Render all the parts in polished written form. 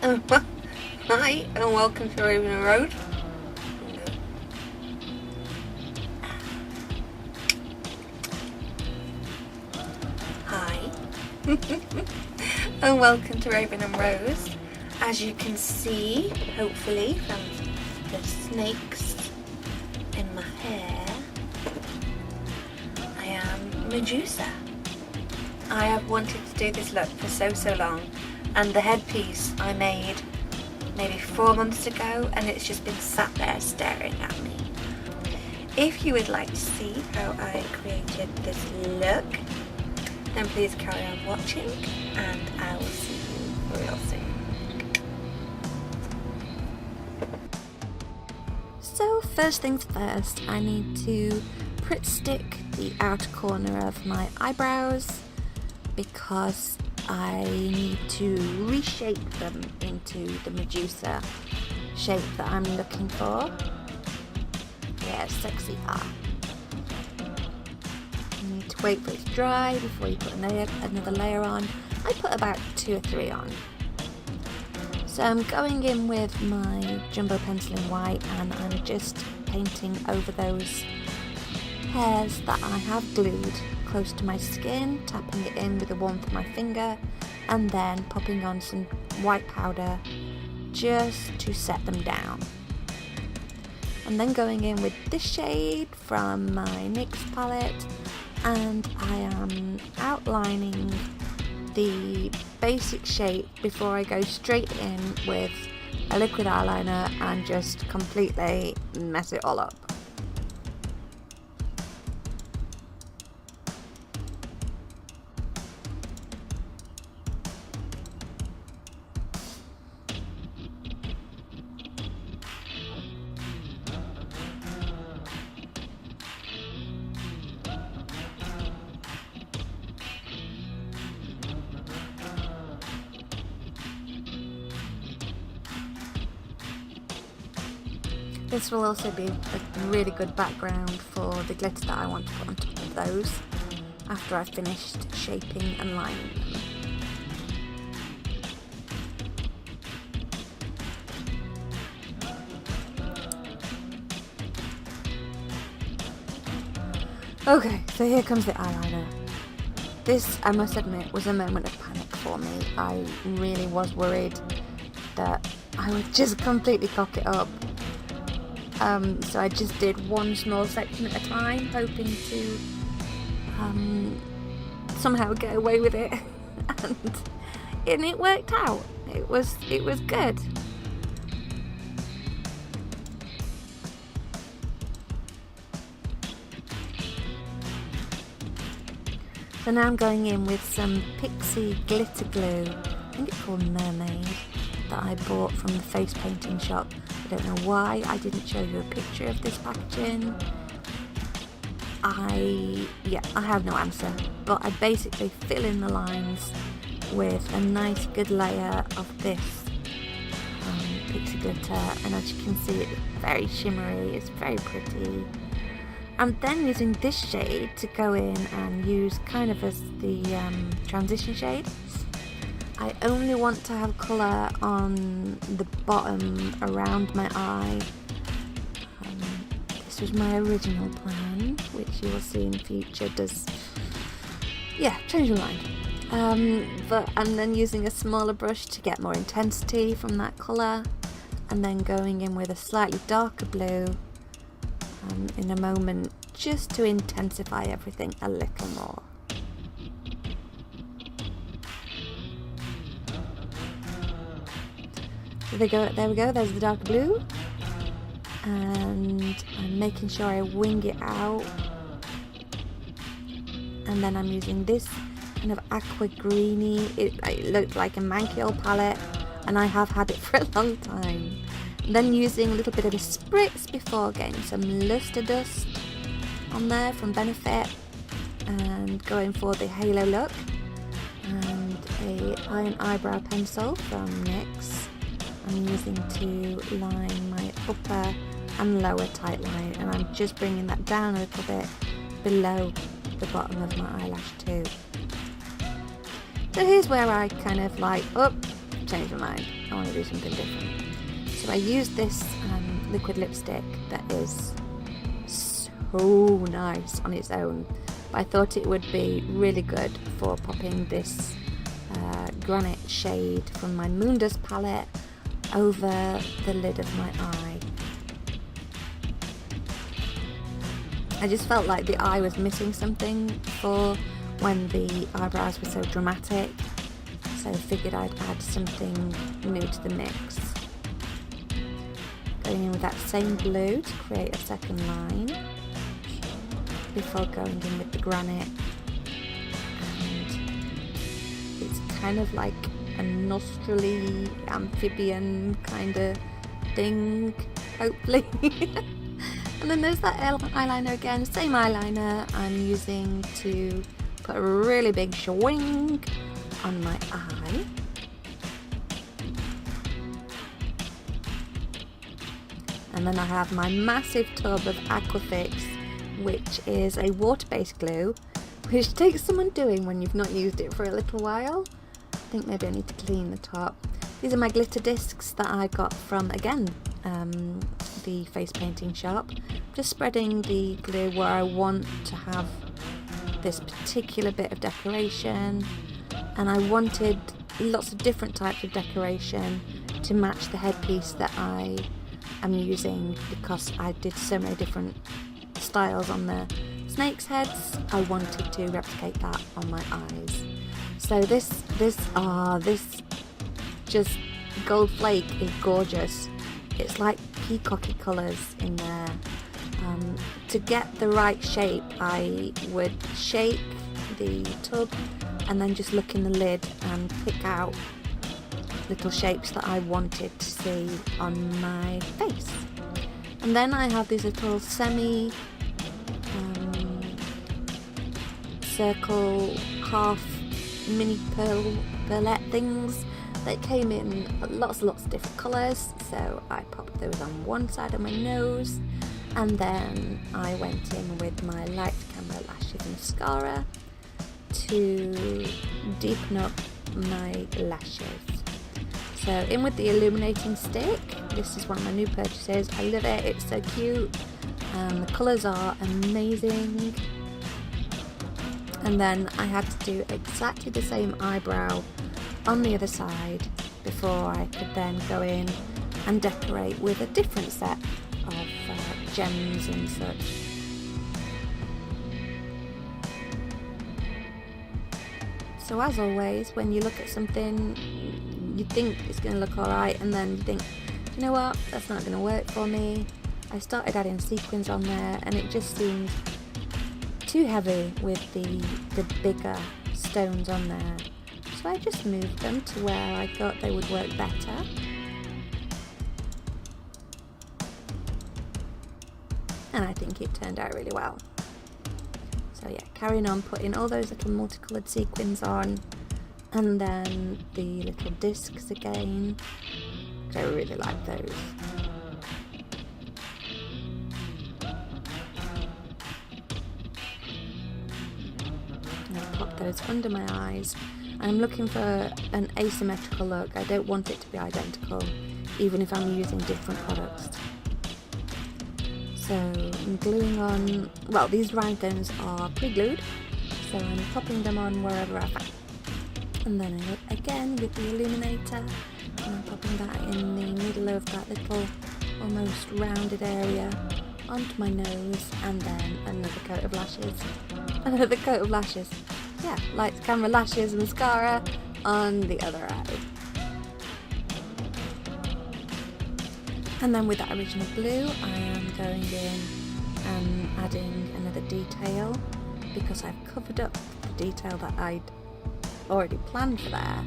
Hi and welcome to Raven Road. Hi and welcome to Raven and Rose. As you can see, hopefully, from the snakes in my hair, I am Medusa. I have wanted to do this look for so long, and the headpiece I made maybe 4 months ago, and it's just been sat there staring at me. If you would like to see how I created this look, then please carry on watching, and I will see you real soon. So first things first, I need to Pritt stick the outer corner of my eyebrows because I need to reshape them into the Medusa shape that I'm looking for. Yeah, sexy eye. You need to wait for it to dry before you put another layer on. I put about 2 or 3 on. So I'm going in with my jumbo pencil in white, and I'm just painting over those hairs that I have glued close to my skin, tapping it in with the warmth of my finger, and then popping on some white powder just to set them down. And then going in with this shade from my NYX palette, and I am outlining the basic shape before I go straight in with a liquid eyeliner and just completely mess it all up. This will also be a really good background for the glitter that I want to put on top of those after I've finished shaping and lining them. Okay, so here comes the eyeliner. This, I must admit, was a moment of panic for me. I really was worried that I would just completely cock it up. So I just did one small section at a time, hoping to somehow get away with it, and it worked out. It was good. So now I'm going in with some Pixie glitter glue. I think it's called Mermaid, that I bought from the face painting shop. I don't know why I didn't show you a picture of this packaging. I have no answer, but I basically fill in the lines with a nice good layer of this Pixie glitter, and as you can see, it's very shimmery, it's very pretty. I'm then using this shade to go in and use kind of as the transition shade. I only want to have colour on the bottom around my eye. This was my original plan, which you will see in future does, change your mind. But I'm then using a smaller brush to get more intensity from that colour, and then going in with a slightly darker blue in a moment, just to intensify everything a little more. So there we go, there's the dark blue, and I'm making sure I wing it out, and then I'm using this kind of aqua greeny, it looked like a Mankiel palette, and I have had it for a long time. And then using a little bit of a spritz before getting some luster dust on there from Benefit, and going for the halo look, and a iron eyebrow pencil from NYX I'm using to line my upper and lower tight line, and I'm just bringing that down a little bit below the bottom of my eyelash too. So here's where I kind of like, changed my mind. I want to do something different. So I used this liquid lipstick that is so nice on its own, but I thought it would be really good for popping this granite shade from my Moon Dust palette over the lid of my eye. I just felt like the eye was missing something for when the eyebrows were so dramatic, so I figured I'd add something new to the mix. Going in with that same blue to create a second line before going in with the granite, and it's kind of like a nostrily amphibian kind of thing, hopefully. And then there's that eyeliner again, same eyeliner I'm using to put a really big swing on my eye. And then I have my massive tub of Aquafix, which is a water-based glue, which takes some undoing when you've not used it for a little while. I think maybe I need to clean the top. These are my glitter discs that I got from, again, the face painting shop. Just spreading the glue where I want to have this particular bit of decoration, and I wanted lots of different types of decoration to match the headpiece that I am using, because I did so many different styles on the snake's heads. I wanted to replicate that on my eyes. So this just gold flake is gorgeous. It's like peacocky colours in there. To get the right shape, I would shake the tub and then just look in the lid and pick out little shapes that I wanted to see on my face. And then I have these little semi circle half mini pearlette things that came in lots and lots of different colours, so I popped those on one side of my nose, and then I went in with my Light Camera Lashes mascara to deepen up my lashes. So in with the illuminating stick. This is one of my new purchases. I love it, it's so cute, the colours are amazing. And then I had to do exactly the same eyebrow on the other side before I could then go in and decorate with a different set of gems and such. So as always, when you look at something, you think it's going to look alright, and then you think, you know what, that's not going to work for me. I started adding sequins on there and it just seemed too heavy with the bigger stones on there. So I just moved them to where I thought they would work better. And I think it turned out really well. So yeah, carrying on putting all those little multicoloured sequins on, and then the little discs again. I really like those. And I pop those under my eyes. I'm looking for an asymmetrical look. I don't want it to be identical, even if I'm using different products. So I'm gluing on, well, these rhinestones are pre-glued, so I'm popping them on wherever I find. And then I, again with the illuminator, and I'm popping that in the middle of that little almost rounded area onto my nose, and then another coat of lashes. Another coat of lashes. Yeah, Light Camera Lashes mascara on the other eye. And then with that original blue, I am going in and adding another detail, because I've covered up the detail that I'd already planned for there.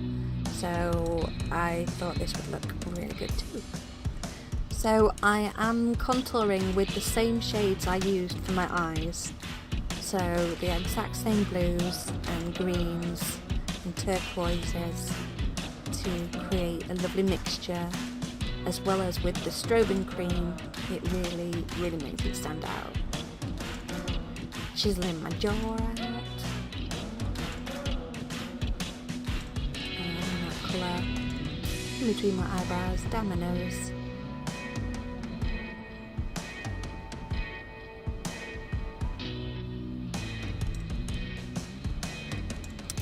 So I thought this would look really good too. So I am contouring with the same shades I used for my eyes. So the exact same blues and greens and turquoises to create a lovely mixture, as well as with the strobing cream. It really, really makes it stand out. Chiseling my jaw out. And that colour. between my eyebrows, down my nose.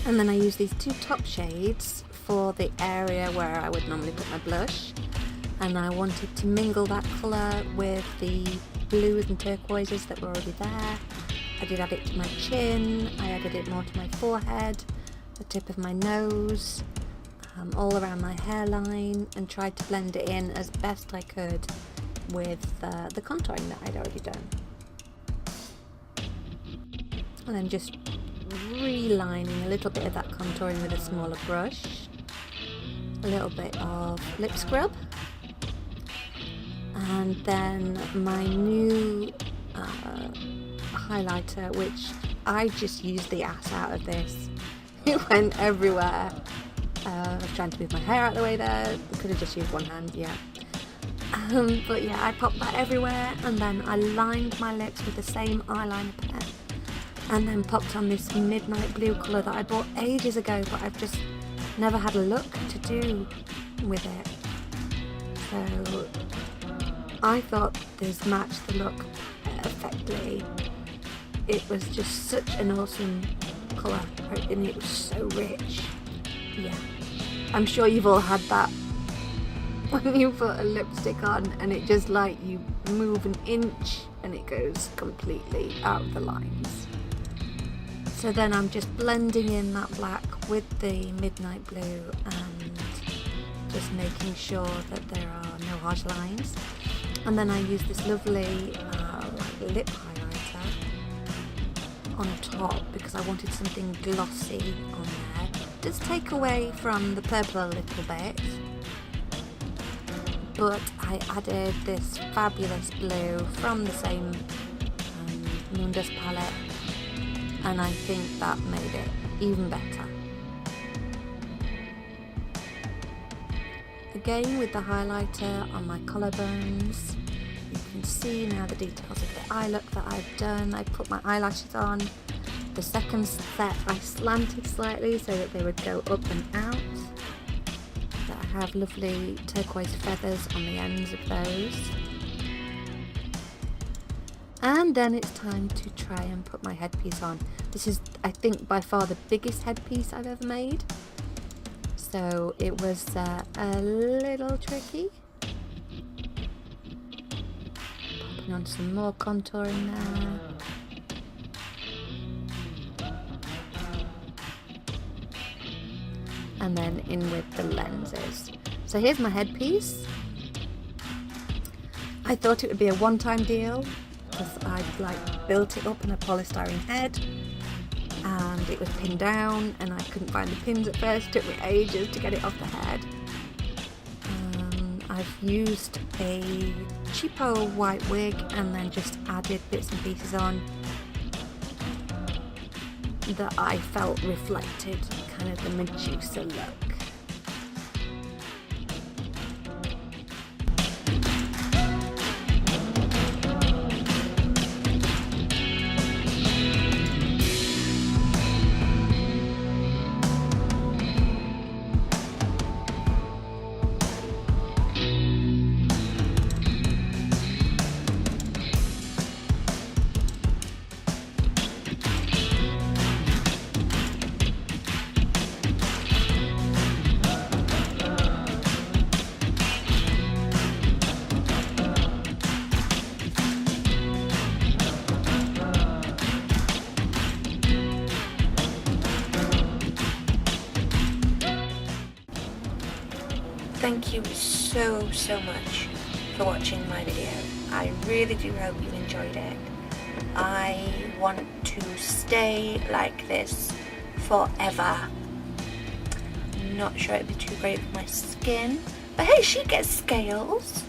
And then I use these two top shades for the area where I would normally put my blush. And I wanted to mingle that colour with the blues and turquoises that were already there. I did add it to my chin, I added it more to my forehead, the tip of my nose, all around my hairline, and tried to blend it in as best I could with the contouring that I'd already done. And then just relining a little bit of that contouring with a smaller brush, a little bit of lip scrub, and then my new highlighter, which I just used the ass out of this. It went everywhere. I was trying to move my hair out of the way there, could have just used one hand, yeah. But yeah, I popped that everywhere, and then I lined my lips with the same eyeliner pen, and then popped on this midnight blue colour that I bought ages ago, but I've just never had a look to do with it. So I thought this matched the look perfectly. It was just such an awesome colour, and it was so rich. Yeah, I'm sure you've all had that when you put a lipstick on and it just like you move an inch and it goes completely out of the lines. So then I'm just blending in that black with the midnight blue and just making sure that there are no harsh lines. And then I use this lovely lip highlighter on top because I wanted something glossy on there. Just take away from the purple a little bit. But I added this fabulous blue from the same Moondust palette, and I think that made it even better. Again with the highlighter on my collarbones, you can see now the details of the eye look that I've done. I put my eyelashes on. The second set I slanted slightly so that they would go up and out. I have lovely turquoise feathers on the ends of those. And then it's time to try and put my headpiece on. This is, I think, by far the biggest headpiece I've ever made. So it was a little tricky. Popping on some more contouring there. And then in with the lenses. So here's my headpiece. I thought it would be a one-time deal because I'd built it up in a polystyrene head and it was pinned down and I couldn't find the pins at first. It took me ages to get it off the head. I've used a cheapo white wig and then just added bits and pieces on that I felt reflected kind of the Medusa look. Thank you so much for watching my video. I really do hope you enjoyed it. I want to stay like this forever. I'm not sure it'd be too great for my skin, but hey, she gets scales.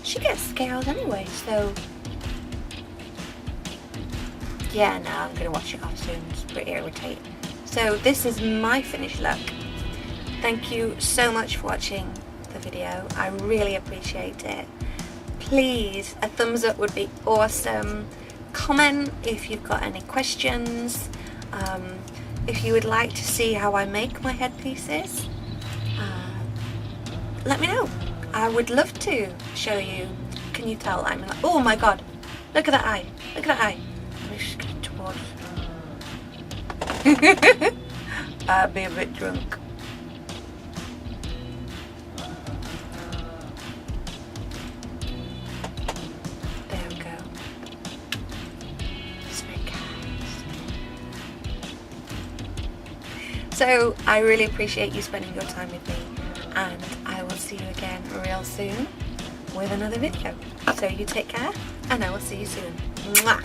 She gets scales anyway, so yeah, no, I'm gonna wash it off soon. It's pretty irritating. So this is my finished look. Thank you so much for watching the video. I really appreciate it. Please, a thumbs up would be awesome. Comment if you've got any questions. If you would like to see how I make my headpieces, let me know. I would love to show you. Can you tell I'm like, oh my god, look at that eye, look at that eye. Let me just get towards. I'd be a bit drunk. There we go. So I really appreciate you spending your time with me, and I will see you again real soon with another video. So you take care, and I will see you soon. Mwah!